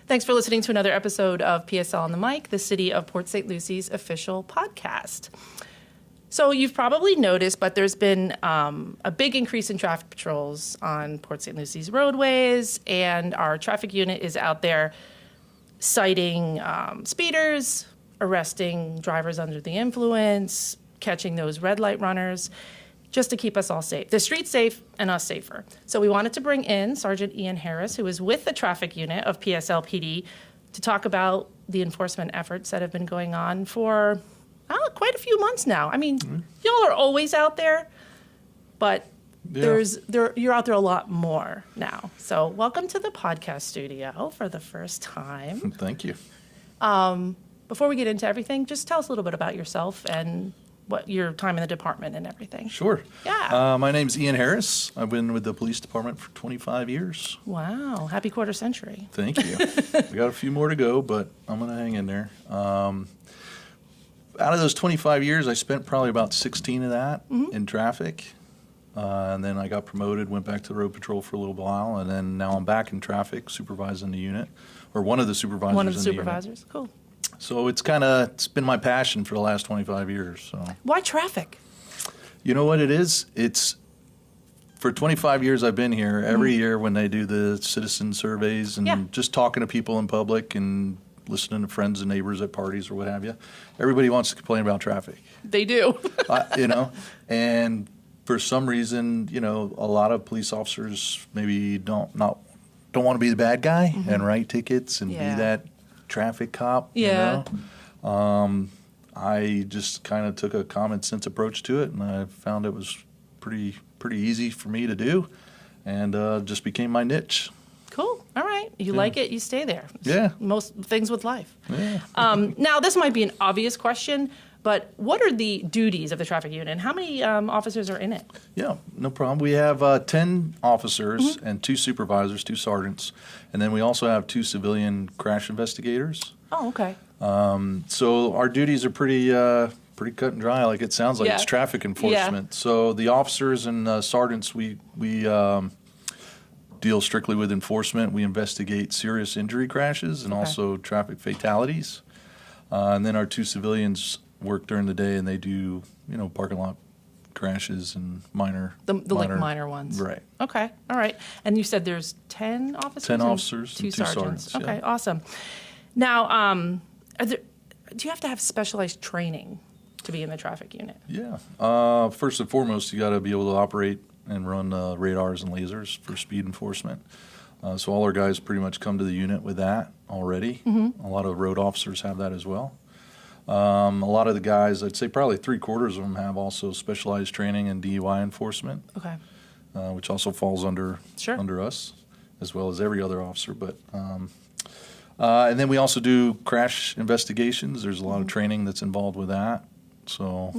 Thanks for listening to another episode of PSL on the Mic, the City of Port St. Lucie's official podcast. So you've probably noticed, but there's been a big increase in traffic patrols on Port St. Lucie's roadways, and our traffic unit is out there citing speeders, arresting drivers under the influence, catching those red light runners, just to keep us all safe. The streets safe and us safer. So we wanted to bring in Sergeant Ian Harris, who is with the traffic unit of PSLPD, to talk about the enforcement efforts that have been going on for quite a few months now. I mean, y'all are always out there, but you're out there a lot more now. So welcome to the podcast studio for the first time. Thank you. Before we get into everything, just tell us a little bit about yourself and what your time in the department and everything. Sure. Yeah. My name's Ian Harris. I've been with the police department for 25 years. Wow. Happy quarter century. Thank you. We got a few more to go, but I'm going to hang in there. Out of those 25 years, I spent probably about 16 of that in traffic. And then I got promoted, went back to the road patrol for a little while, and then now I'm back in traffic supervising the unit, or one of the supervisors. One of the in supervisors. The Cool. So it's been my passion for the last 25 years. So why traffic? You know what it is? It's for 25 years I've been here. Every year when they do the citizen surveys and just talking to people in public and listening to friends and neighbors at parties or what have you, everybody wants to complain about traffic. They do. And for some reason, a lot of police officers maybe don't want to be the bad guy and write tickets and be that traffic cop. Yeah. I just kind of took a common sense approach to it, and I found it was pretty easy for me to do, and just became my niche. Cool. All right. You like it, you stay there. Yeah. Most things with life. Yeah. Now, this might be an obvious question, but what are the duties of the traffic unit, and how many officers are in it? Yeah, no problem. We have 10 officers and 2 supervisors, 2 sergeants, and then we also have 2 civilian crash investigators. Oh, okay. So our duties are pretty cut and dry. Like it sounds like it's traffic enforcement. Yeah. So the officers and sergeants, we deal strictly with enforcement. We investigate serious injury crashes and also traffic fatalities. And then our 2 civilians work during the day, and they do parking lot crashes and minor ones. Right. Okay. All right. And you said there's 10 officers? 10 officers 2 and 2 sergeants. sergeants. Okay, yeah. awesome. Now, do you have to have specialized training to be in the traffic unit? Yeah. First and foremost, you got to be able to operate and run radars and lasers for speed enforcement. So all our guys pretty much come to the unit with that already. A lot of road officers have that as well. A lot of the guys, I'd say probably 3/4 of them have also specialized training in DUI enforcement, which also falls under us, as well as every other officer. But and then we also do crash investigations. There's a lot of training that's involved with that. So,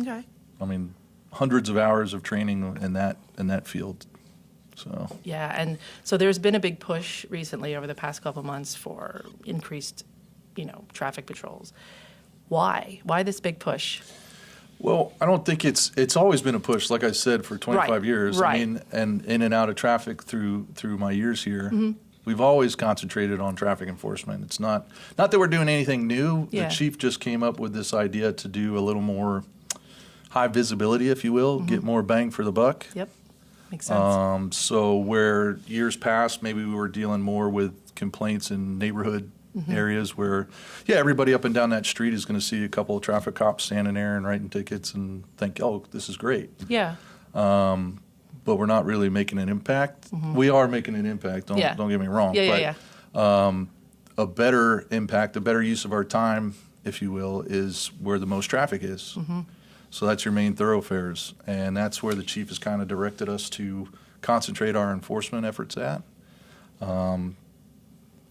I mean, hundreds of hours of training in that field. So yeah, and so there's been a big push recently over the past couple months for increased, traffic patrols. Why? Why this big push? Well, I don't think it's always been a push, like I said, for 25 years. Right. I mean, and in and out of traffic through my years here, we've always concentrated on traffic enforcement. It's not that we're doing anything new. Yeah. The chief just came up with this idea to do a little more high visibility, if you will, get more bang for the buck. Yep, makes sense. So where years past, maybe we were dealing more with complaints in neighborhood areas where, everybody up and down that street is going to see a couple of traffic cops standing there and writing tickets and think, oh, this is great. Yeah. But we're not really making an impact. We are making an impact, don't get me wrong. A better impact, a better use of our time, if you will, is where the most traffic is. So that's your main thoroughfares. And that's where the chief has kind of directed us to concentrate our enforcement efforts at.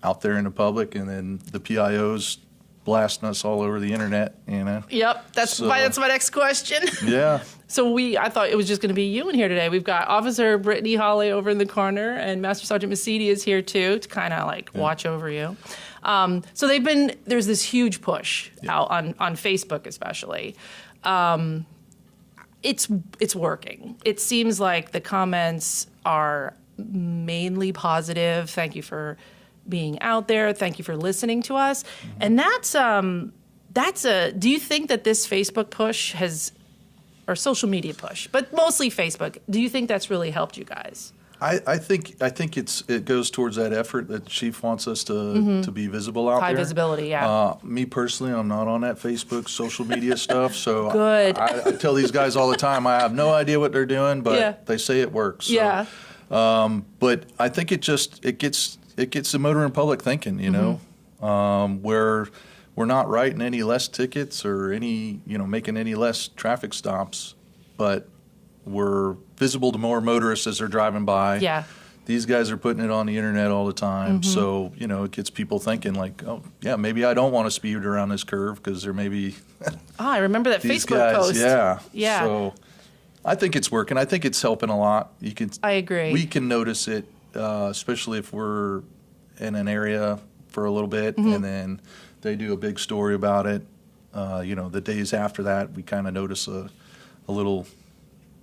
Out there in the public, and then the PIOs blasting us all over the internet, Yep, that's my next question. Yeah. So I thought it was just going to be you in here today. We've got Officer Brittany Hawley over in the corner, and Master Sergeant Masidi is here too to kind of watch over you. So there's this huge push out on Facebook especially. It's working. It seems like the comments are mainly positive. Thank you for being out there. Thank you for listening to us. And do you think that this Facebook push or social media push, but mostly Facebook, do you think that's really helped you guys? I think it goes towards that effort that the chief wants us to be visible out there. High visibility, yeah. Me personally, I'm not on that Facebook social media stuff, so Good. I tell these guys all the time I have no idea what they're doing, but they say it works. So, Yeah. but I think it gets the motoring public thinking, you know, where we're not writing any less tickets or making any less traffic stops, but we're visible to more motorists as they're driving by. Yeah. These guys are putting it on the internet all the time. So, it gets people thinking like, oh, yeah, maybe I don't want to speed around this curve because there may be I remember that these Facebook guys. post. Yeah. Yeah. So I think it's working. I think it's helping a lot. I agree. We can notice it, especially if we're in an area for a little bit and then they do a big story about it. The days after that, we kind of notice a little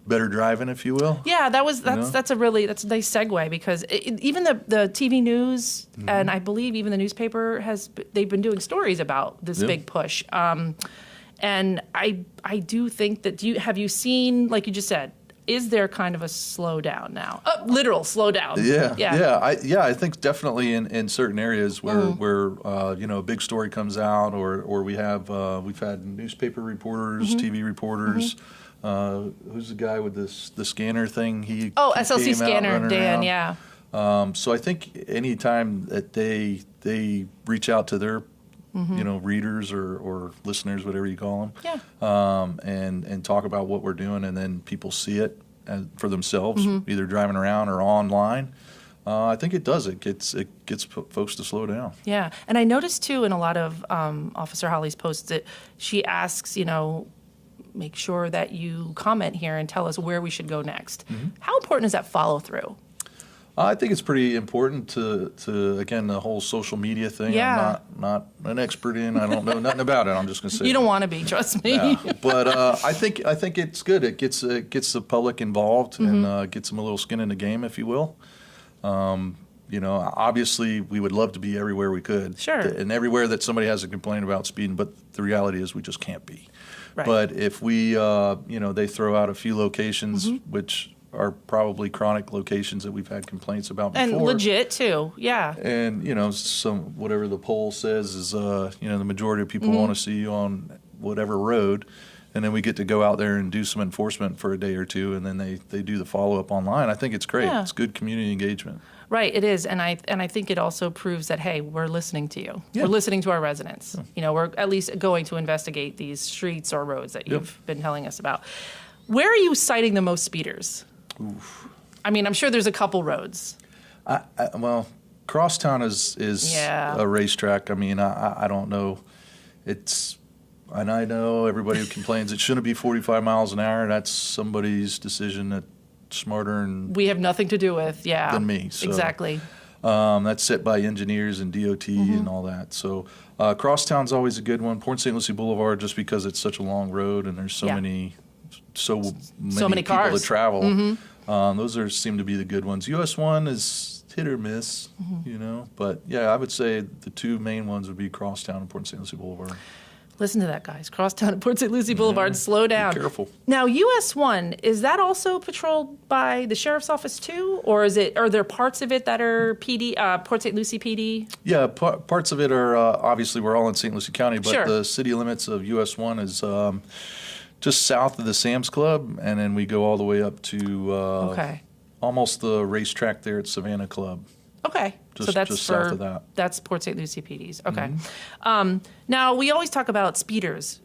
better driving, if you will. Yeah, that's a nice segue because even the TV news and I believe even the newspaper they've been doing stories about this big push. And I do think that have you seen, like you just said, is there kind of a slowdown now? Literal slowdown. Yeah. I think definitely in certain areas where a big story comes out or we've had newspaper reporters, TV reporters. Who's the guy with the scanner thing? He SLC came scanner, Dan. around. Yeah. So I think any time that they reach out to their readers or listeners, whatever you call them, and talk about what we're doing, and then people see it for themselves, either driving around or online. I think it does. It gets folks to slow down. Yeah, and I noticed too in a lot of Officer Holly's posts that she asks, make sure that you comment here and tell us where we should go next. How important is that follow through? I think it's pretty important to again, the whole social media thing. Yeah. I'm not an expert in. I don't know nothing about it. I'm just going to say you don't want to be, trust me. Yeah. But I think it's good. It gets the public involved and gets them a little skin in the game, if you will. Obviously we would love to be everywhere we could. Sure. And everywhere that somebody has a complaint about speeding, but the reality is we just can't be. Right. But if we, they throw out a few locations, which are probably chronic locations that we've had complaints about before. And legit too, yeah. And, whatever the poll says is, the majority of people want to see you on whatever road. And then we get to go out there and do some enforcement for a day or two, and then they do the follow-up online. I think it's great. Yeah. It's good community engagement. Right, it is, and I think it also proves that, hey, we're listening to you. Yeah. We're listening to our residents. We're at least going to investigate these streets or roads that you've been telling us about. Where are you citing the most speeders? Oof. I mean, I'm sure there's a couple roads. Crosstown is a racetrack. I mean, I don't know. And I know everybody who complains it shouldn't be 45 miles an hour. That's somebody's decision that's smarter and we have nothing to do with, than me. So, exactly. That's set by engineers and DOT and all that. So Crosstown's always a good one. Port St. Lucie Boulevard, just because it's such a long road and there's so many many people cars to travel. Those seem to be the good ones. US 1 is hit or miss, But yeah, I would say the two main ones would be Crosstown and Port St. Lucie Boulevard. Listen to that, guys. Crosstown at Port St. Lucie Boulevard. Slow down. Be careful. Now, US 1, is that also patrolled by the sheriff's office too? Or are there parts of it that are PD, Port St. Lucie PD? Yeah, parts of it are, obviously, we're all in St. Lucie County, but the city limits of US 1 is just south of the Sam's Club, and then we go all the way up to almost the racetrack there at Savannah Club. Okay. Just south of that. That's Port St. Lucie PD's. Okay. Now, we always talk about speeders.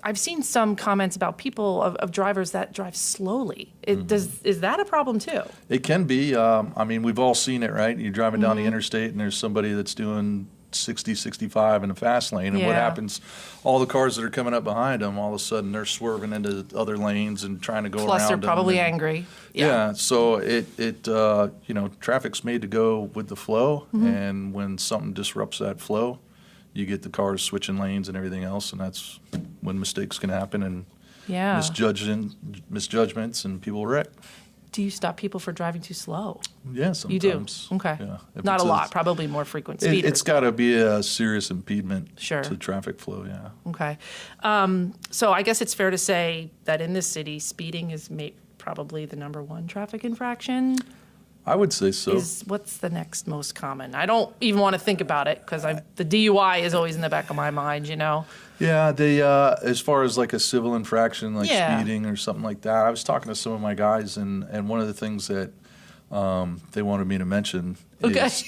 I've seen some comments about people, of drivers that drive slowly. Is that a problem too? It can be. I mean, we've all seen it, right? You're driving down the interstate and there's somebody that's doing 60, 65 in the fast lane. And what happens, all the cars that are coming up behind them, all of a sudden they're swerving into other lanes and trying to go around. Plus, they're probably angry. Yeah, so traffic's made to go with the flow, and when something disrupts that flow, you get the cars switching lanes and everything else, and that's when mistakes can happen and misjudgments and people wreck. do you stop people for driving too slow? Yeah, sometimes. You do? Okay. Yeah. If Not it's a lot, probably more frequent speeders. It's got to be a serious impediment Sure. to traffic flow, yeah. Okay. So I guess it's fair to say that in this city, speeding is probably the number one traffic infraction. I would say so. What's the next most common? I don't even want to think about it because the DUI is always in the back of my mind, Yeah, as far as like a civil infraction, like speeding or something like that, I was talking to some of my guys, and one of the things that they wanted me to mention is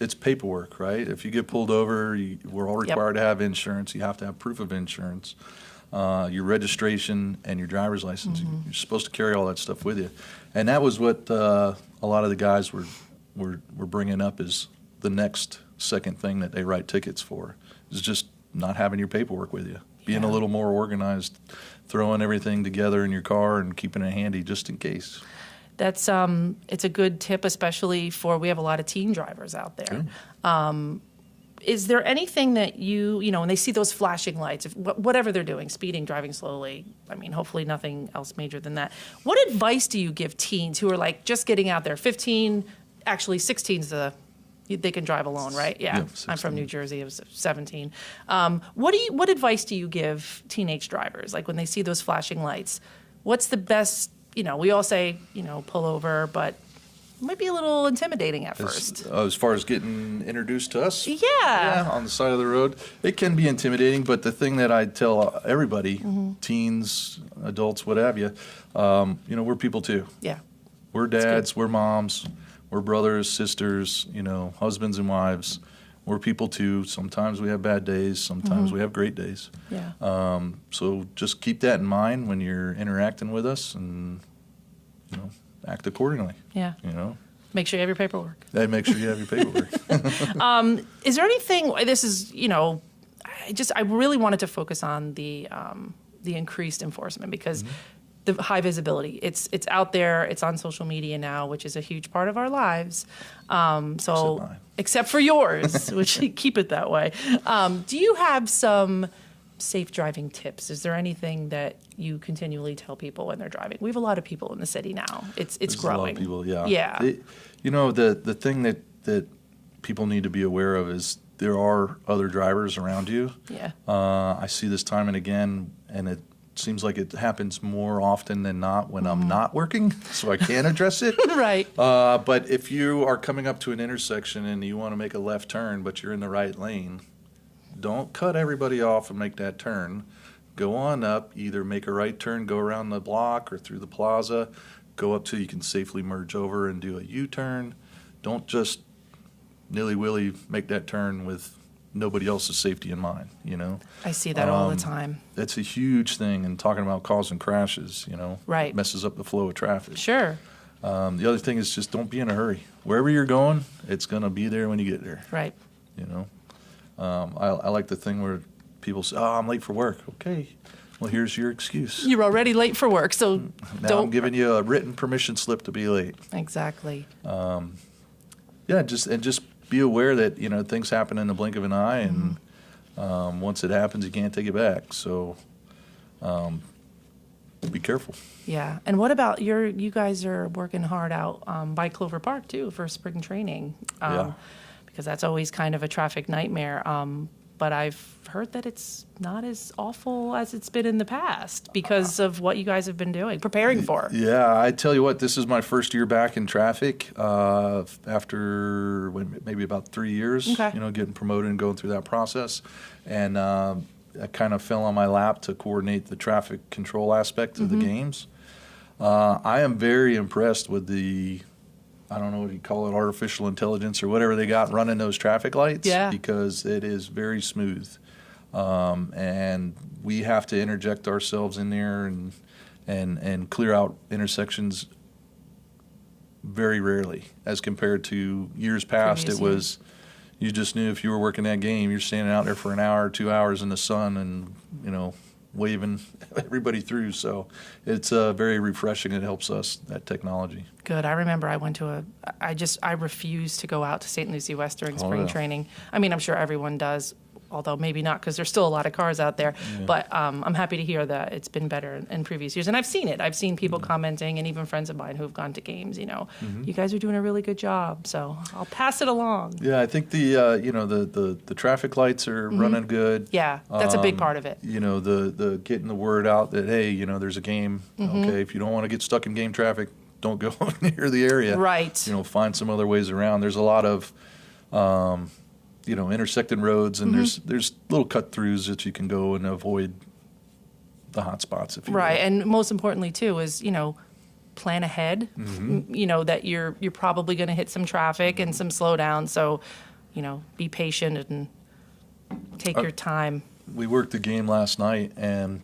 it's paperwork, right? If you get pulled over, we're all required to have insurance. You have to have proof of insurance, your registration, and your driver's license. Mm-hmm. You're supposed to carry all that stuff with you, and that was what a lot of the guys were bringing up as the next second thing that they write tickets for is just not having your paperwork with you, being a little more organized, throwing everything together in your car and keeping it handy just in case. That's it's a good tip, especially we have a lot of teen drivers out there. Is there anything that when they see those flashing lights, whatever they're doing, speeding, driving slowly, I mean, hopefully nothing else major than that. What advice do you give teens who are like just getting out there? 15, actually 16's they can drive alone, right? Yeah. I'm from New Jersey. It was 17. What advice do you give teenage drivers? Like when they see those flashing lights, what's the best, we all say, pull over, but it might be a little intimidating at first. As far as getting introduced to us? Yeah. On the side of the road. It can be intimidating, but the thing that I tell everybody, teens, adults, what have you, we're people too. Yeah. We're dads, we're moms, we're brothers, sisters, husbands and wives. We're people too. Sometimes we have bad days, sometimes we have great days. Yeah. So just keep that in mind when you're interacting with us and, act accordingly. Yeah. Make sure you have your paperwork. Make sure you have your paperwork. Is there anything, this is, I really wanted to focus on the increased enforcement because the high visibility, it's out there, it's on social media now, which is a huge part of our lives. Except for yours, which keep it that way. Do you have some safe driving tips? Is there anything that you continually tell people when they're driving? We have a lot of people in the city now. It's growing. A lot of people, yeah. Yeah. The thing that people need to be aware of is there are other drivers around you. Yeah. I see this time and again, and it seems like it happens more often than not when I'm not working, so I can't address it. Right. But if you are coming up to an intersection and you want to make a left turn, but you're in the right lane, don't cut everybody off and make that turn. Go on up, either make a right turn, go around the block or through the plaza, go up till you can safely merge over and do a U-turn. Don't just nilly-willy make that turn with nobody else's safety in mind, I see that all the time. That's a huge thing, and talking about causing crashes, Right. messes up the flow of traffic. Sure. The other thing is just don't be in a hurry. Wherever you're going, it's going to be there when you get there. Right. I like the thing where people say, I'm late for work. Okay, well, here's your excuse. You're already late for work, so now I'm giving you a written permission slip to be late. Exactly. Just be aware that, things happen in the blink of an eye, and once it happens, you can't take it back. So be careful. Yeah. And what about you guys are working hard out by Clover Park, too, for spring training. Because that's always kind of a traffic nightmare. But I've heard that it's not as awful as it's been in the past because of what you guys have been preparing for. Yeah, I tell you what, this is my first year back in traffic after maybe about 3 years, getting promoted and going through that process. And I kind of fell on my lap to coordinate the traffic control aspect of the games. I am very impressed with I don't know what you call it, artificial intelligence or whatever they got running those traffic lights, because it is very smooth. And we have to interject ourselves in there and clear out intersections very rarely as compared to years past. It was, you just knew if you were working that game, you're standing out there for an hour or 2 hours in the sun and, waving everybody through. So it's very refreshing. It helps us, that technology. Good. I remember I went to I refused to go out to St. Lucie West during spring training. I mean, I'm sure everyone does. although maybe not because there's still a lot of cars out there. Yeah. But I'm happy to hear that it's been better in previous years. And I've seen it. I've seen people commenting, and even friends of mine who have gone to games, you guys are doing a really good job. So I'll pass it along. Yeah, I think the traffic lights are running good. Yeah, that's a big part of it. The getting the word out that, hey, there's a game. Okay, if you don't want to get stuck in game traffic, don't go near the area. Right. Find some other ways around. There's a lot of intersecting roads, and there's little cut-throughs that you can go and avoid the hot spots, if you will. Right, and most importantly, too, is, plan ahead, that you're probably going to hit some traffic and some slowdown, so, be patient and take your time. We worked the game last night, and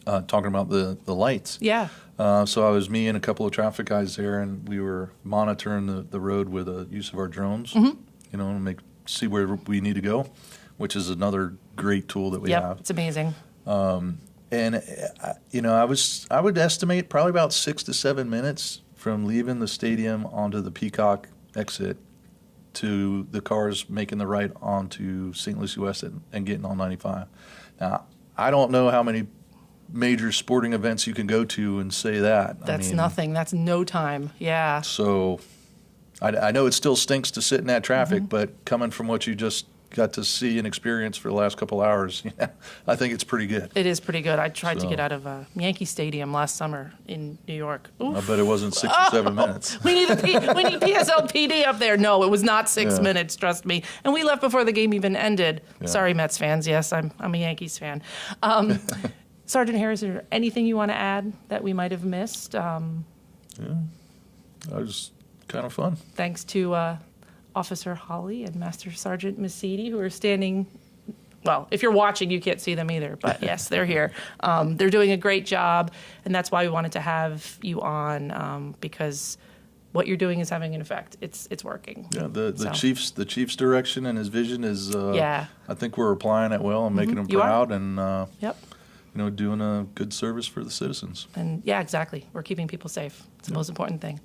talking about the lights. Yeah. So I was me and a couple of traffic guys there, and we were monitoring the road with the use of our drones, to see where we need to go, which is another great tool that we have. It's amazing. And I would estimate probably about 6 to 7 minutes from leaving the stadium onto the Peacock exit to the cars making the right onto St. Lucie West and getting on 95. Now, I don't know how many major sporting events you can go to and say that. That's nothing. That's no time. Yeah. So I know it still stinks to sit in that traffic, but coming from what you just got to see and experience for the last couple hours, I think it's pretty good. It is pretty good. I tried to get out of Yankee Stadium last summer in New York. Oof. I bet it wasn't 6 or 7 minutes. We need PSLPD up there. No, it was not 6 minutes, trust me. And we left before the game even ended. Yeah. Sorry, Mets fans. Yes, I'm a Yankees fan. Sergeant Harris, is there anything you want to add that we might have missed? Yeah, that was kind of fun. Thanks to Officer Holly and Master Sergeant Masidi, who are standing. Well, if you're watching, you can't see them either, but yes, they're here. They're doing a great job, and that's why we wanted to have you on, because what you're doing is having an effect. It's working. Yeah, the chief's direction and his vision is. I think we're applying it well and making him proud, and doing a good service for the citizens. And yeah, exactly. We're keeping people safe. It's the most important thing.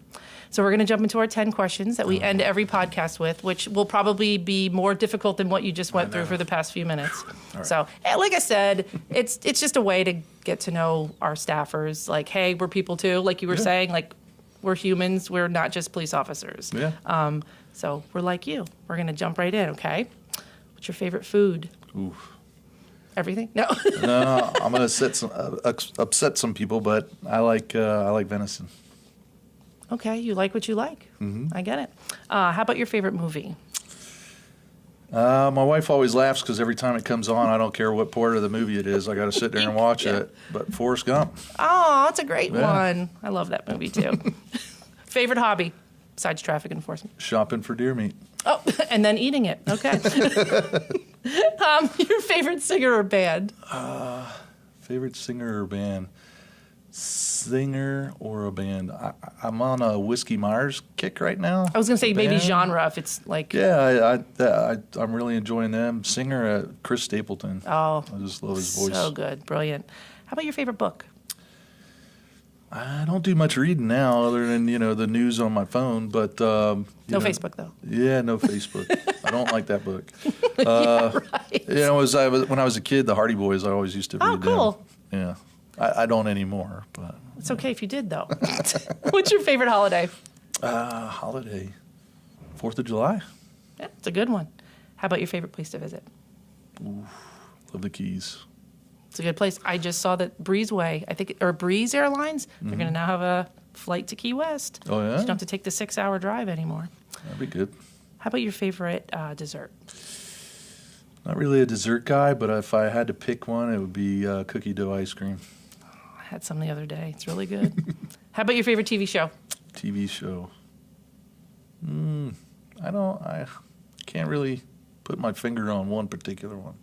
So we're going to jump into our 10 questions that we end every podcast with, which will probably be more difficult than what you just went through for the past few minutes. Right. So, like I said, it's just a way to get to know our staffers. Like, hey, we're people too. Like you were saying, like we're humans. We're not just police officers. Yeah. So we're like you. We're going to jump right in, okay? What's your favorite food? Oof. Everything? No. No, I'm going to upset some people, but I like venison. Okay, you like what you like. I get it. How about your favorite movie? My wife always laughs because every time it comes on, I don't care what part of the movie it is. I got to sit there and watch it. But Forrest Gump. Oh, that's a great one. I love that movie too. Favorite hobby besides traffic enforcement? Shopping for deer meat. Oh, and then eating it. Okay. Your favorite singer or band? Favorite singer or band? Singer or a band? I'm on a Whiskey Myers kick right now. I was going to say maybe genre if it's like... Yeah, I'm really enjoying them. Singer, Chris Stapleton. Oh. I just love his voice. So good. Brilliant. How about your favorite book? I don't do much reading now other than, the news on my phone, but... no Facebook, though. Yeah, no Facebook. I don't like that book. Right. When I was a kid, the Hardy Boys, I always used to read them. Oh, cool. Yeah. I don't anymore, but... It's okay if you did, though. What's your favorite holiday? Holiday? 4th of July? Yeah, it's a good one. How about your favorite place to visit? Ooh, love the Keys. It's a good place. I just saw that Breezeway, or Breeze Airlines, they're going to now have a flight to Key West. Oh, yeah? So you don't have to take the 6-hour drive anymore. That'd be good. How about your favorite dessert? Not really a dessert guy, but if I had to pick one, it would be cookie dough ice cream. I had some the other day. It's really good. How about your favorite TV show? TV show. I can't really put my finger on one particular one.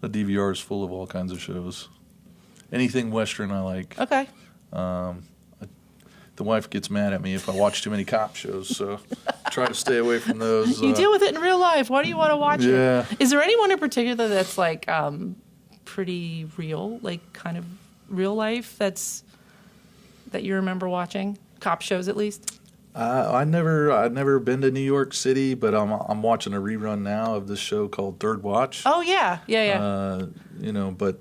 The DVR is full of all kinds of shows. Anything Western I like. Okay. The wife gets mad at me if I watch too many cop shows, so I try to stay away from those. You deal with it in real life. Why do you want to watch it? Is there anyone in particular that's like pretty real, like kind of real life that you remember watching? Cop shows, at least? I've never been to New York City, but I'm watching a rerun now of this show called Third Watch. Oh, yeah. But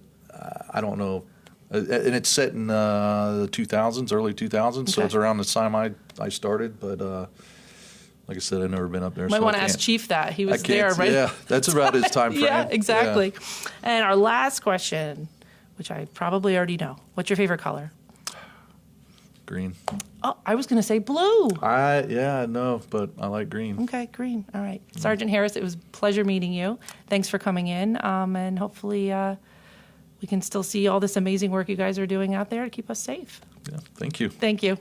I don't know. And it's set in the 2000s, early 2000s, so Okay. it's around the time I started. But like I said, I've never been up there. Might so want I to ask can't- Chief that. He I was can't there, right? Yeah, that's about his time frame. Yeah, exactly. And our last question, which I probably already know. What's your favorite color? Green. Oh, I was going to say blue. No, but I like green. Okay, green. All right. Sergeant Harris, it was a pleasure meeting you. Thanks for coming in. And hopefully we can still see all this amazing work you guys are doing out there to keep us safe. Yeah, thank you. Thank you.